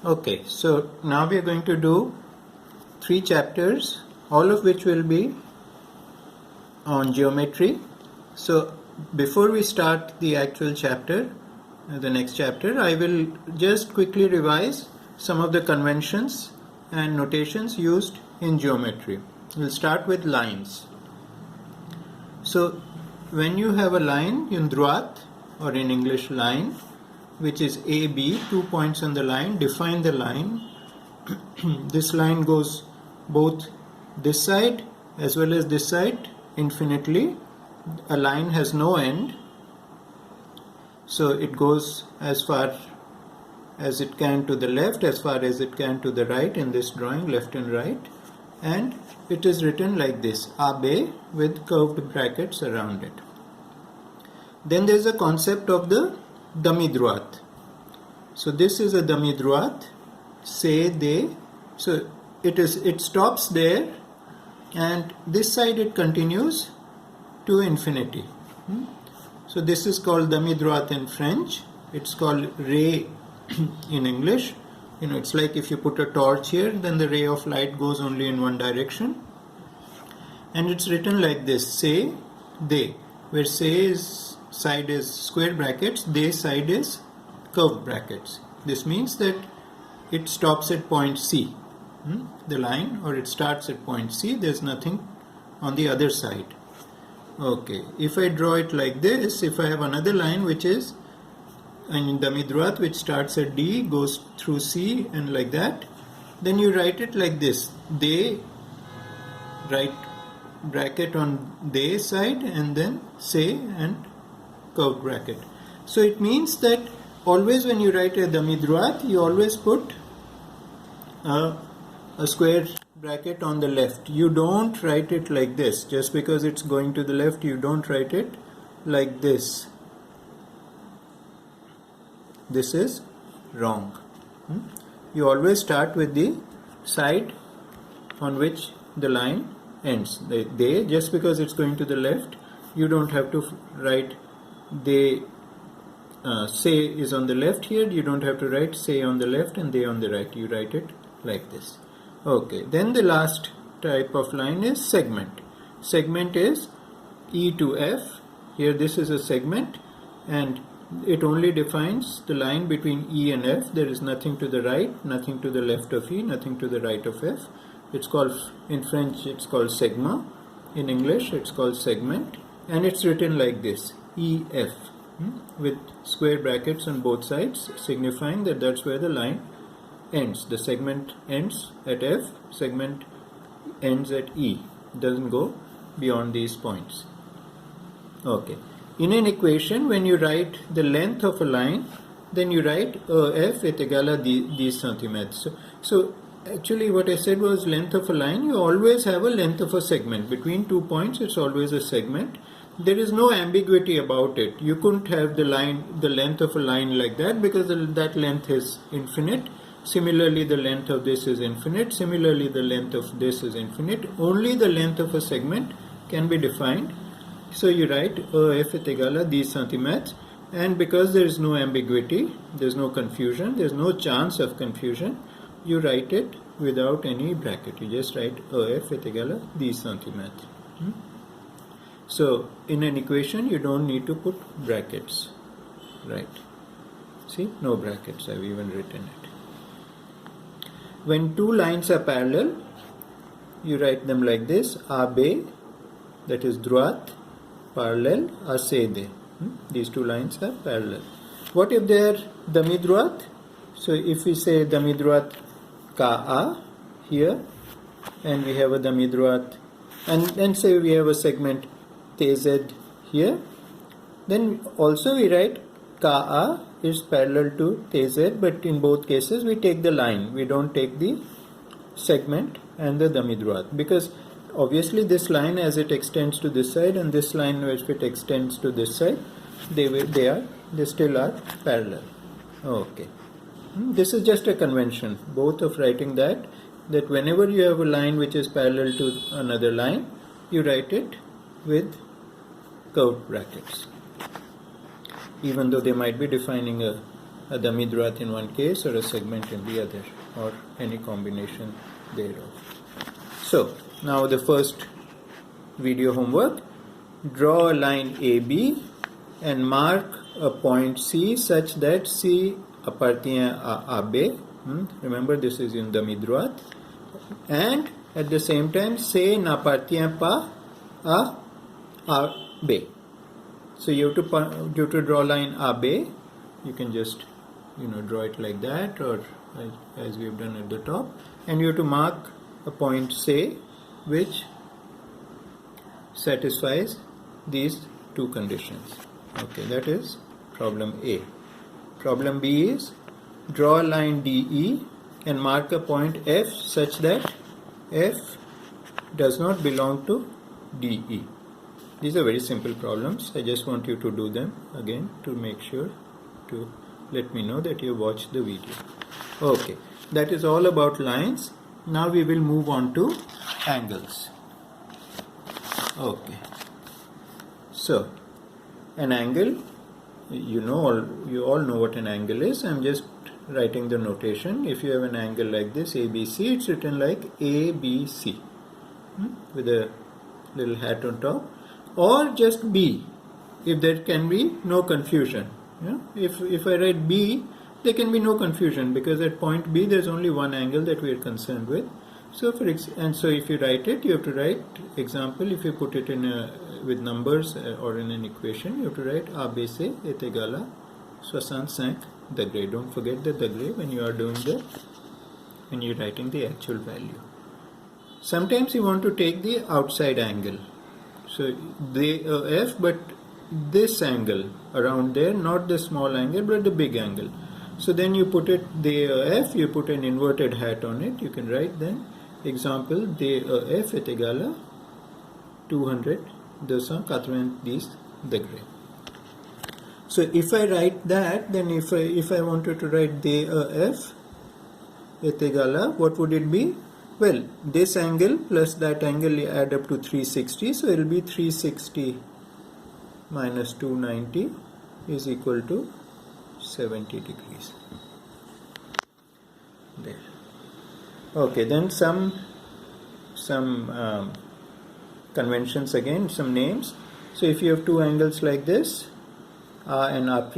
Okay, so now we are going to do 3 chapters, all of which will be on geometry. So before we start the actual chapter, the next chapter, I will just quickly revise some of the conventions and notations used in geometry. We'll start with lines. So when you have a line in droite, or in English line, which is AB, 2 points on the line, define the line. This line goes both this side as well as this side infinitely. A line has no end, so it goes as far as it can to the left, as far as it can to the right in this drawing, left and right, and it is written like this, AB, with curved brackets around it. Then there is a concept of the demi-droite. So this is a demi-droite, say they. So it stops there, and this side it continues to infinity. So this is called demi-droite in French. It's called ray in English. It's like if you put a torch here, then the ray of light goes only in one direction. And it's written like this, say they, where say side is square brackets, they side is curved brackets. This means that it stops at point C, the line, or it starts at point C. There's nothing on the other side. Okay, if I draw it like this, if I have another line which is in demi-droite, which starts at D, goes through C, and like that, then you write it like this. They, write bracket on they side, and then say and curved bracket. So it means that always when you write a demi-droite, you always put a square bracket on the left. You don't write it like this. Just because it's going to the left, you don't write it like this. This is wrong. You always start with the side on which the line ends. They, just because it's going to the left, you don't have to write they. Say is on the left here, you don't have to write say on the left and they on the right. You write it like this. Okay, then the last type of line is segment. Segment is E to F. Here this is a segment, and it only defines the line between E and F. There is nothing to the right, nothing to the left of E, nothing to the right of F. It's called, in French it's called segment. In English it's called segment, and it's written like this, EF, with square brackets on both sides, signifying that that's where the line ends. The segment ends at F, segment ends at E. It doesn't go beyond these points. Okay. In an equation, when you write the length of a line, then you write F est égal à 10 centimeters. So actually what I said was length of a line. You always have a length of a segment. Between 2 points, it's always a segment. There is no ambiguity about it. You couldn't have the length of a line like that, because that length is infinite. Similarly, the length of this is infinite. Similarly, the length of this is infinite. Only the length of a segment can be defined. So you write F est égal à 10 centimeters, and because there is no ambiguity, there is no confusion, there is no chance of confusion, you write it without any bracket. You just write F est égal à 10 centimeters. So in an equation, you don't need to put brackets, right? See, no brackets, I've even written it. When two lines are parallel, you write them like this, AB, that is droite, parallel, ACD. These two lines are parallel. What if they are demi-droite? So if we say demi-droite KA here, and we have a demi-droite, and then say we have a segment TZ here, then also we write KA is parallel to TZ, but in both cases we take the line. We don't take the segment and the demi-droite, because obviously this line, as it extends to this side, and this line as it extends to this side, they still are parallel. Okay. This is just a convention, both of writing that whenever you have a line which is parallel to another line, you write it with curved brackets, even though they might be defining a a demi-droite in one case or a segment in the other, or any combination thereof. So, now the first video homework. Draw a line AB and mark a point C such that C appartient à AB. Remember, this is in demi-droite. And at the same time, C n'appartient pas à AB. So you have to draw line AB. You can just draw it like that, or as we have done at the top, and you have to mark a point C which satisfies these two conditions. Okay, that is problem A. Problem B is draw a line DE and mark a point F such that F does not belong to DE. These are very simple problems. I just want you to do them again to make sure to let me know that you watched the video. Okay, that is all about lines. Now we will move on to angles. Okay, so an angle, you all know what an angle is. I'm just writing the notation. If you have an angle like this, ABC, it's written like ABC with a little hat on top, or just B, if there can be no confusion. If I write B, there can be no confusion, because at point B there's only one angle that we are concerned with. So so if you write it, you have to write, example, if you put it in with numbers or in an equation, you have to write ABC est égal à 65 degrés. Don't forget the degree when you are when you're writing the actual value. Sometimes you want to take the outside angle. So the F, but this angle around there, not the small angle but the big angle. So then you put it the F, you put an inverted hat on it. You can write then, example, DEF est égal à 290 degrés. So if I write that, then if I wanted to write DEF est égal à, what would it be? Well, this angle plus that angle add up to 360, so it will be 360 minus 290 is equal to 70 degrees. There. Okay, then some conventions again, some names. So if you have two angles like this, A and A',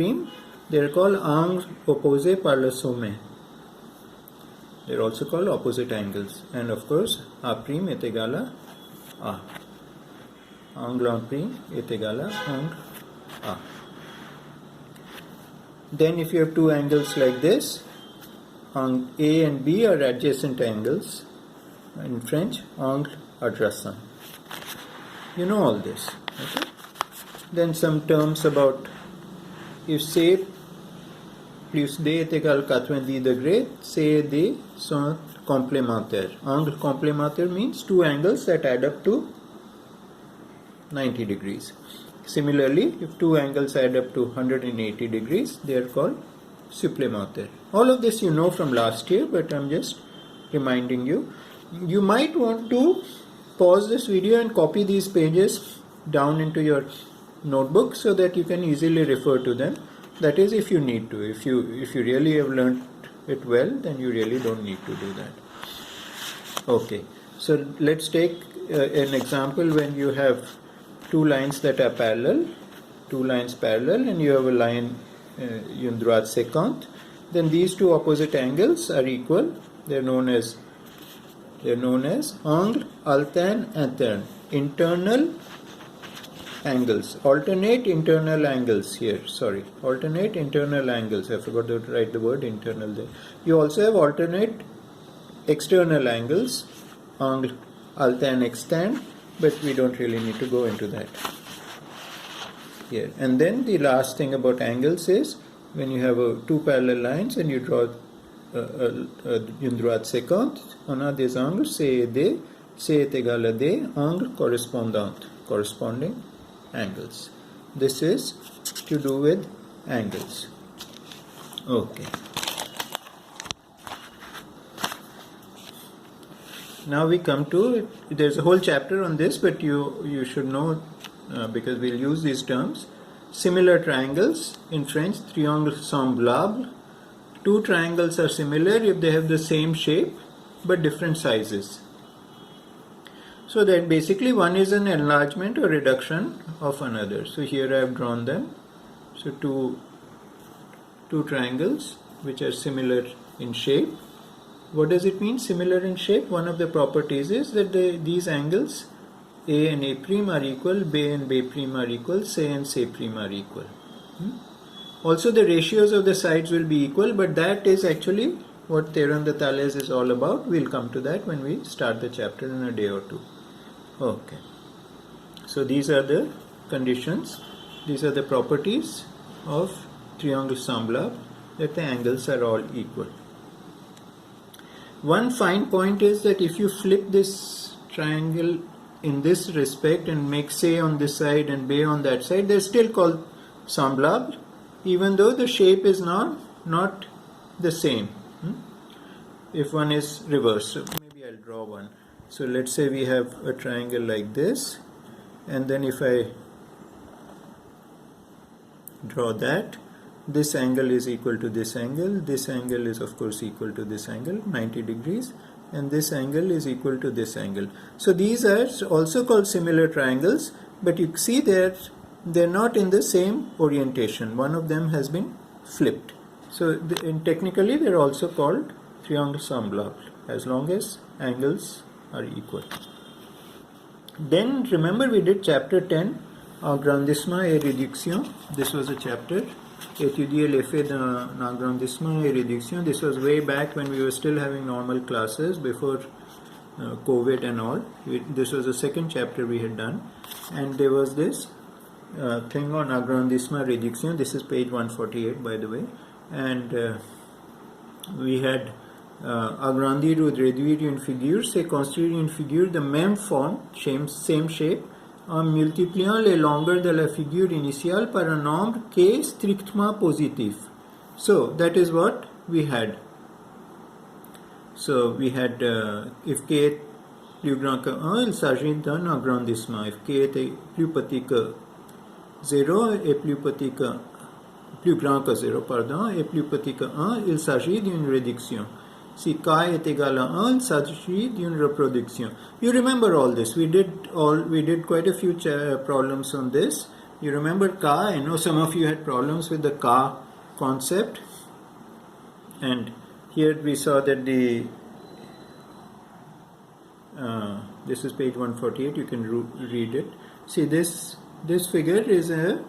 they are called angles opposés par le sommet. They are also called opposite angles. And of course, A' est égal à A. Angle A' est égal à angle A. Then if you have two angles like this, A and B are adjacent angles. In French, angle adjacent. You know all this. Okay? Then some terms about, if C plus D est égal à 90 degrés, C et D sont complémentaires. Angle complémentaire means two angles that add up to 90 degrees. Similarly, if two angles add up to 180 degrees, they are called supplémentaires. All of this you know from last year, but I'm just reminding you. You might want to pause this video and copy these pages down into your notebook so that you can easily refer to them. That is, if you need to. If you really have learned it well, then you really don't need to do that. Okay, so let's take an example when you have two lines that are parallel, and you have a line une droite séquente. Then these two opposite angles are equal. They're known as angle alterne interne, internal angles, alternate internal angles here. Sorry, alternate internal angles. I forgot to write the word internal there. You also have alternate external angles, angle alterne externe, but we don't really need to go into that here. And then the last thing about angles is when you have two parallel lines and you draw une droite séquente, on a des angles C et D, C est égal à D, angle corresponding angles. This is to do with angles. Okay. Now we come to, there's a whole chapter on this, but you should know because we'll use these terms. Similar triangles, in French, triangle semblable, two triangles are similar if they have the same shape but different sizes. So that basically one is an enlargement or reduction of another. So here I have drawn them. So two triangles which are similar in shape. What does it mean, similar in shape? One of the properties is that these angles A and A prime are equal, B and B prime are equal, C and C prime are equal. Also the ratios of the sides will be equal, but that is actually what Theorem de Thales is all about. We'll come to that when we start the chapter in a day or two. Okay. So these are the conditions, these are the properties of triangle semblable, that the angles are all equal. One fine point is that if you flip this triangle in this respect and make C on this side and B on that side, they're still called semblable, even though the shape is not the same. If one is reversed. So maybe I'll draw one. So let's say we have a triangle like this, and then if I draw that, this angle is equal to this angle is of course equal to this angle, 90 degrees, and this angle is equal to this angle. So these are also called similar triangles, but you see they're not in the same orientation. One of them has been flipped. So technically they're also called triangle semblable as long as angles are equal. Then remember we did chapter 10, agrandissement et réduction. This was a chapter, étudier l'effet d'un agrandissement et réduction. This was way back when we were still having normal classes before COVID and all. This was the second chapter we had done, and there was this thing on agrandissement réduction. This is page 148 by the way, and we had agrandir ou réduire une figure, c'est construire une figure de même forme, same shape, en multipliant les longueurs de la figure initiale par un nombre k strictement positif. So that is what we had. So we had if k est plus grand que 1, il s'agit d'un agrandissement. If k est plus petit que 0 et plus grand que 0, pardon, et plus petit que 1, il s'agit d'une réduction. Si k est égal à 1, il s'agit d'une reproduction. You remember all this. We did quite a few problems on this. You remember k? I know some of you had problems with the k concept. And here we saw that this is page 148. You can read it. See, this figure is a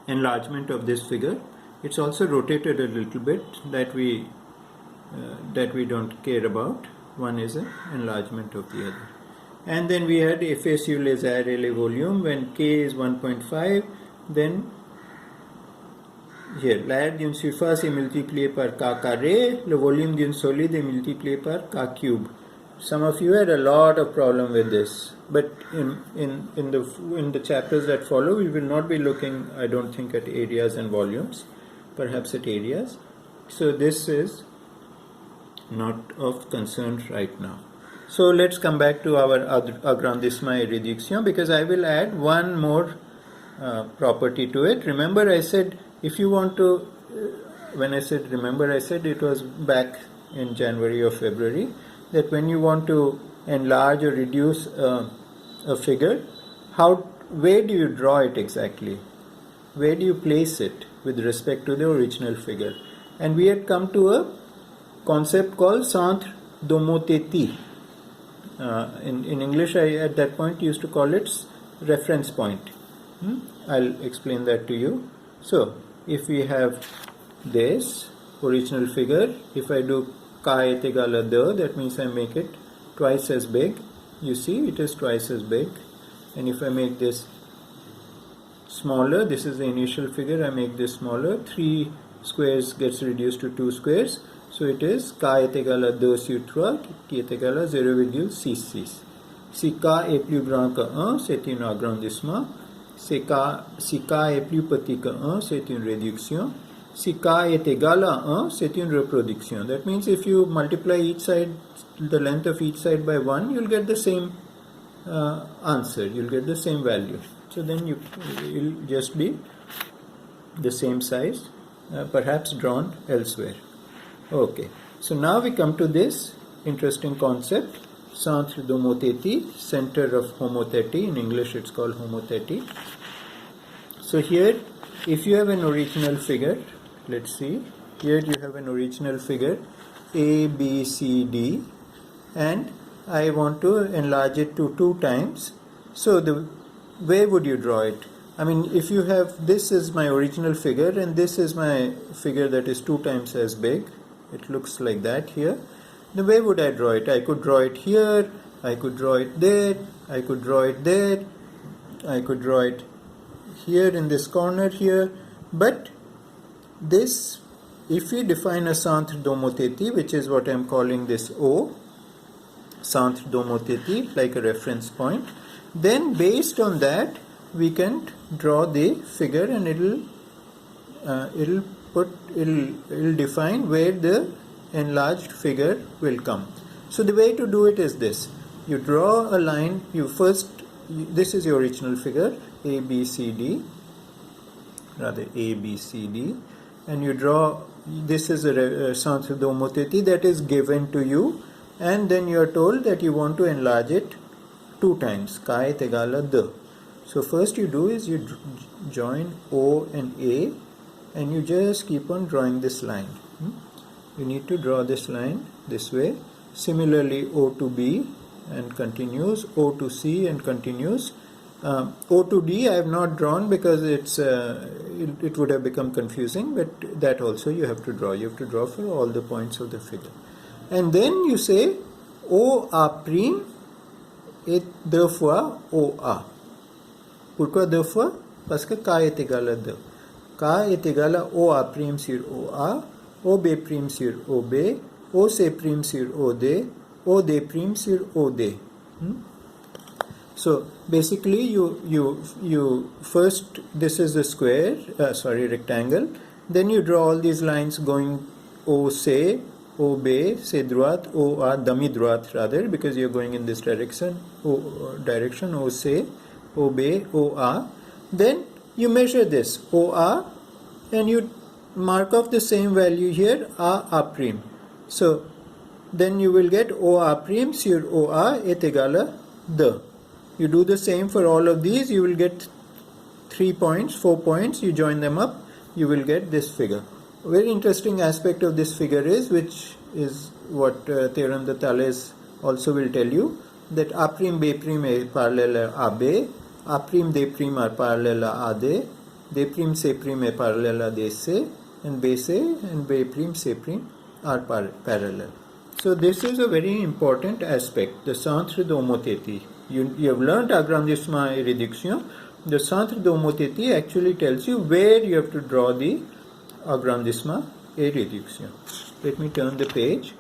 enlargement of this figure. It's also rotated a little bit, that we don't care about. One is an enlargement of the other. And then we had effet sur les aires et les volumes. When k is 1.5, then here l'aire d'une surface est multiplié par k carré, le volume d'une solide est multiplié par k cube. Some of you had a lot of problem with this, but in the chapters that follow, we will not be looking, I don't think, at areas and volumes, perhaps at areas. So this is not of concern right now. So let's come back to our agrandissement et réduction, because I will add one more property to it. Remember I said, if you want to, when I said remember, I said it was back in January or February, that when you want to enlarge or reduce a figure, where do you draw it exactly? Where do you place it with respect to the original figure? And we had come to a concept called centre d'homothétie. In English, I at that point used to call it reference point. I'll explain that to you. So, if we have this original figure, if I do k est égal à 2, that means I make it twice as big. You see, it is twice as big. And if I make this smaller, this is the initial figure, I make this smaller, 3 squares gets reduced to 2 squares. So it is k est égal à 2 sur 3, qui est égal à 0,66. Si k est plus grand que 1, c'est un agrandissement. Si k est plus petit que 1, c'est une réduction. Si k est égal à 1, c'est une reproduction. That means if you multiply each side, the length of each side by 1, you'll get the same answer. You'll get the same value. So then you'll just be the same size perhaps drawn elsewhere. Okay, so now we come to this interesting concept, centre d'homothètie, center of homothety. In English it's called homothety. So here, if you have an original figure, let's see, here you have an original figure A, B, C, D, and I want to enlarge it to 2 times. So the way would you draw it? I mean, if you have, this is my original figure and this is my figure that is 2 times as big, it looks like that here. The way would I draw it? I could draw it here, I could draw it there, I could draw it there, I could draw it here in this corner here, but this, if we define a centre d'homothètie, which is what I am calling this O, centre d'homothètie, like a reference point, then based on that we can draw the figure and it'll define where the enlarged figure will come. So the way to do it is this: you draw a line. This is your original figure A, B, C, D, and you draw. This is a centre d'homothètie that is given to you, and then you are told that you want to enlarge it 2 times. Ka est égal à 2. So first you do is you join O and A, and you just keep on drawing this line. You need to draw this line this way. Similarly, O to B and continues, O to C and continues. O to D I have not drawn because it would have become confusing, but that also you have to draw. You have to draw for all the points of the figure. And then you say OA' est 2 fois OA. Pourquoi 2 fois? Parce que K est égal à 2. K est égal à OA' sur OA, OB' sur OB, OC' sur OD, OD' sur OD. So basically you first, this is the square, rectangle, then you draw all these lines going OC, OB, c'est droite, OA, demi droite rather, because you're going in this direction, OC, OB, OA. Then you measure this OA and you mark off the same value here, A'. So then you will get OA' sur OA est égal à 2. You do the same for all of these, you will get 3 points, 4 points, you join them up, you will get this figure. A very interesting aspect of this figure is, which is what Theorem de Thales also will tell you, that A'B' est parallèle à AB, A'D' are parallel à AD, D'C' est parallel à DC, and BC and B'C' are parallel. So this is a very important aspect, the centre d'homothètie. You have learnt agrandissement et réduction. The centre d'homothètie actually tells you where you have to draw the agrandissement et réduction. Let me turn the page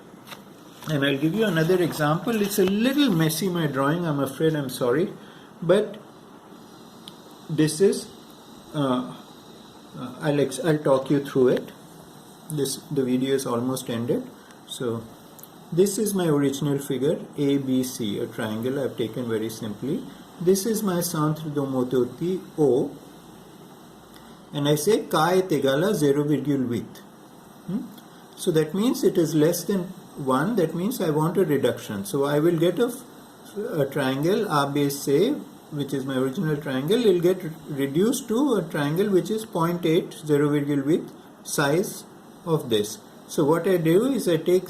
and I'll give you another example. It's a little messy, my drawing, I'm afraid, I'm sorry, but this is I'll talk you through it. The video is almost ended. So this is my original figure ABC, a triangle I've taken very simply. This is my centre d'homothètie O, and I say K est égal à 0,8. So that means it is less than 1. That means I want a reduction. So I will get a triangle ABC, which is my original triangle. It will get reduced to a triangle which is 0.8, 0,8 size of this. So what I do is I take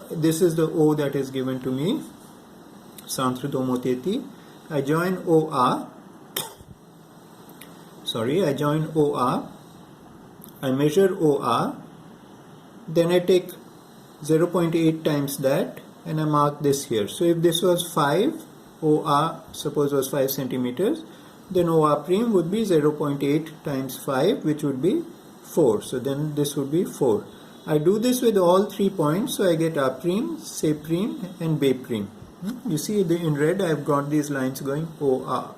this is the O that is given to me, centre d'homothètie. I join OA. I join OA. I measure OA. Then I take 0.8 times that and I mark this here. So if this was 5, OA suppose was 5 centimeters, then OA' would be 0.8 times 5, which would be 4. So then this would be 4. I do this with all 3 points, so I get A', C' and B'. You see in red I have got these lines going OA,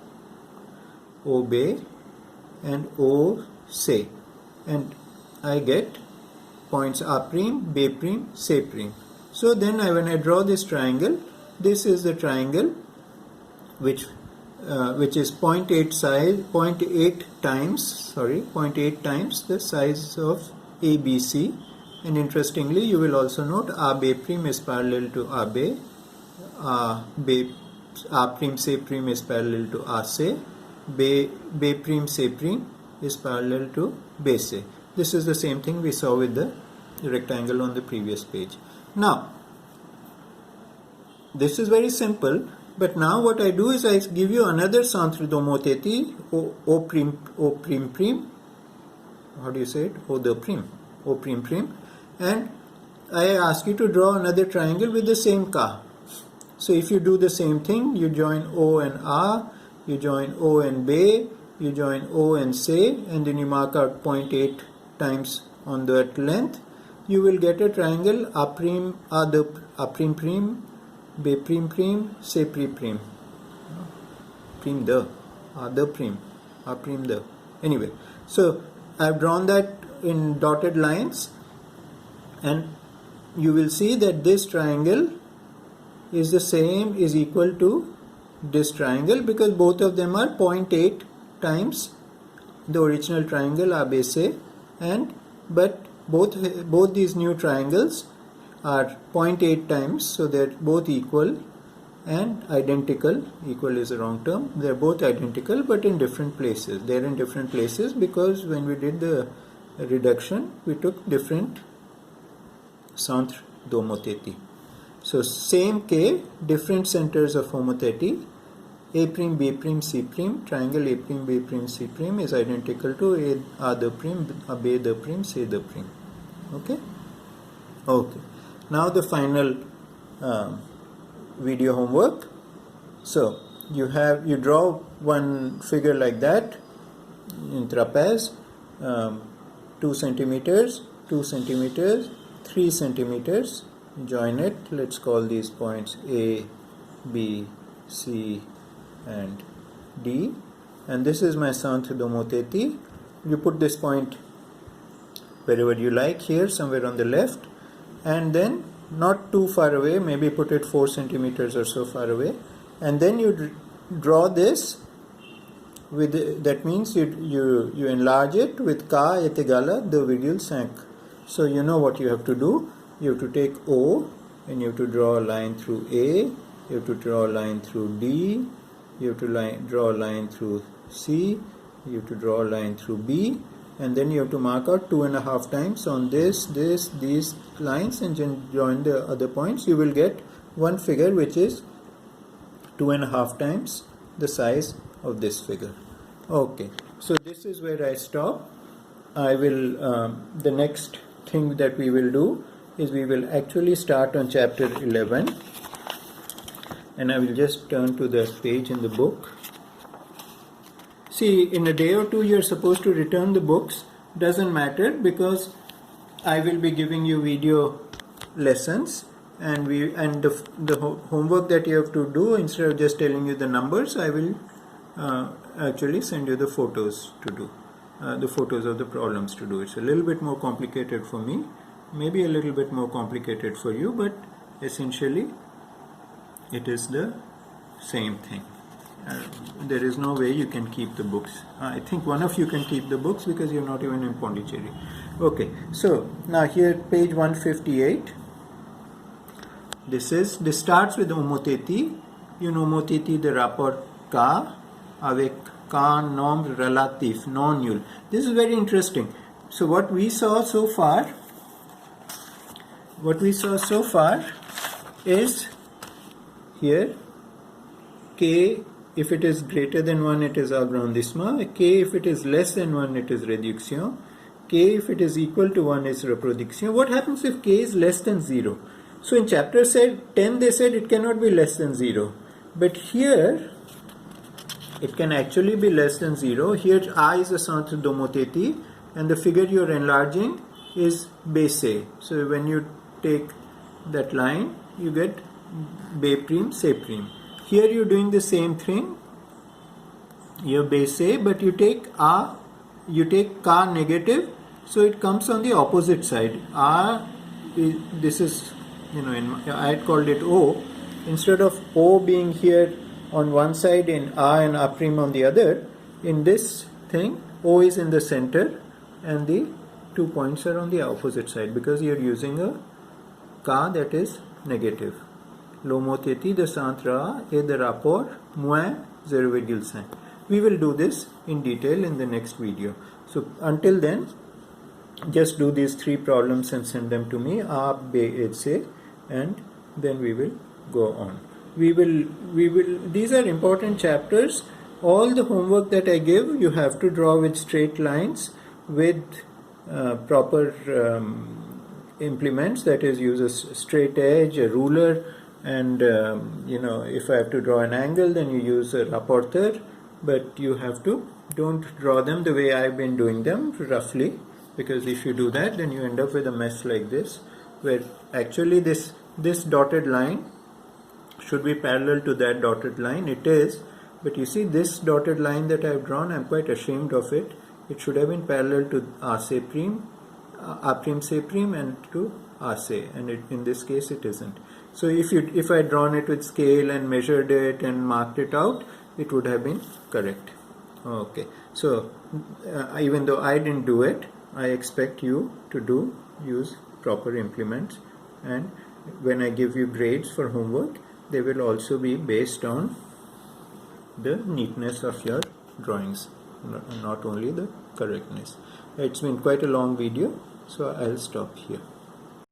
OB and OC, and I get points A', B', C'. So then when I draw this triangle, this is the triangle which is 0.8 times the size of ABC, and interestingly you will also note AB prime is parallel to AB, B A prime C prime is parallel to AC, B prime C prime is parallel to base A. This is the same thing we saw with the rectangle on the previous page. Now this is very simple, but now what I do is I give you another centre d'homothétie, O prime, how do you say it? O prime prime, and I ask you to draw another triangle with the same ka. So if you do the same thing, you join O and A, you join O and B, you join O and C, and then you mark out 0.8 times on that length, you will get a triangle A prime prime, B prime prime, C prime prime. Prime the, A the prime, A prime the. Anyway, so I have drawn that in dotted lines, and you will see that this triangle is the same, is equal to this triangle, because both of them are 0.8 times the original triangle ABC, and but both these new triangles are 0.8 times, so they're both equal and identical. Equal is the wrong term. They're both identical but in different places. They're in different places because when we did the reduction, we took different centre d'homothétie. So same K, different centers of homothety. A prime, B prime, C prime, triangle A prime, B prime, C prime is identical to A the prime, B the prime, C the prime. Okay? Okay. Now the final video homework. So you draw one figure like that in trapeze, 2 centimeters, 2 centimeters, 3 centimeters. Join it. Let's call these points A, B, C, and D. And this is my centre d'homothétie. You put this point wherever you like, here somewhere on the left, and then not too far away, maybe put it 4 centimeters or so far away, and then you draw this with, that means you enlarge it with K est égal à 2,5. So you know what you have to do. You have to take O and you have to draw a line through A, you have to draw a line through D, you have to draw a line through C, you have to draw a line through B, and then you have to mark out 2.5 times on these lines and join the other points. You will get one figure which is 2.5 times the size of this figure. Okay, so this is where I stop. I will, the next thing that we will do is we will actually start on chapter 11, and I will just turn to the page in the book. See, in a day or two you're supposed to return the books. Doesn't matter, because I will be giving you video lessons, and the homework that you have to do, instead of just telling you the numbers, I will actually send you the photos to do, the photos of the problems to do. It's a little bit more complicated for me, maybe a little bit more complicated for you, but essentially it is the same thing. There is no way you can keep the books. I think one of you can keep the books because you're not even in Pondicherry. Okay, so now here page 158. This starts with homothétie. Une homothétie de rapport K avec K nombre relatif non nul. This is very interesting. So what we saw so far is here K, if it is greater than 1, it is agrandissement. K, if it is less than 1, it is réduction. K, if it is equal to 1, is reproduction. What happens if K is less than 0? So in chapter 10 they said it cannot be less than 0. But here it can actually be less than 0. Here I is the centre d'homothétie, and the figure you are enlarging is base A. So when you take that line, you get B prime, C prime. Here you are doing the same thing. You have base A, but you take A, you take K negative, so it comes on the opposite side. This is, I had called it O. Instead of O being here on one side and A prime on the other, in this thing, O is in the center and the 2 points are on the opposite side because you're using a cas that is negative. L'homothétie de centre A est de rapport moins 0,5. We will do this in detail in the next video. So until then, just do these 3 problems and send them to me, A, B, et C, and then we will go on. These are important chapters. All the homework that I give, you have to draw with straight lines with proper implements, that is, use a straight edge, a ruler, and if I have to draw an angle, then you use a rapporteur, but you have to, don't draw them the way I've been doing them, roughly, because if you do that, then you end up with a mess like this, where actually this dotted line should be parallel to that dotted line. It is, but you see this dotted line that I've drawn, I'm quite ashamed of it. It should have been parallel to AC prime, A prime C prime, and to AC, and in this case it isn't. So if I had drawn it with scale and measured it and marked it out, it would have been correct. Okay, so even though I didn't do it, I expect you to use proper implements, and when I give you grades for homework, they will also be based on the neatness of your drawings, not only the correctness. It's been quite a long video, so I'll stop here.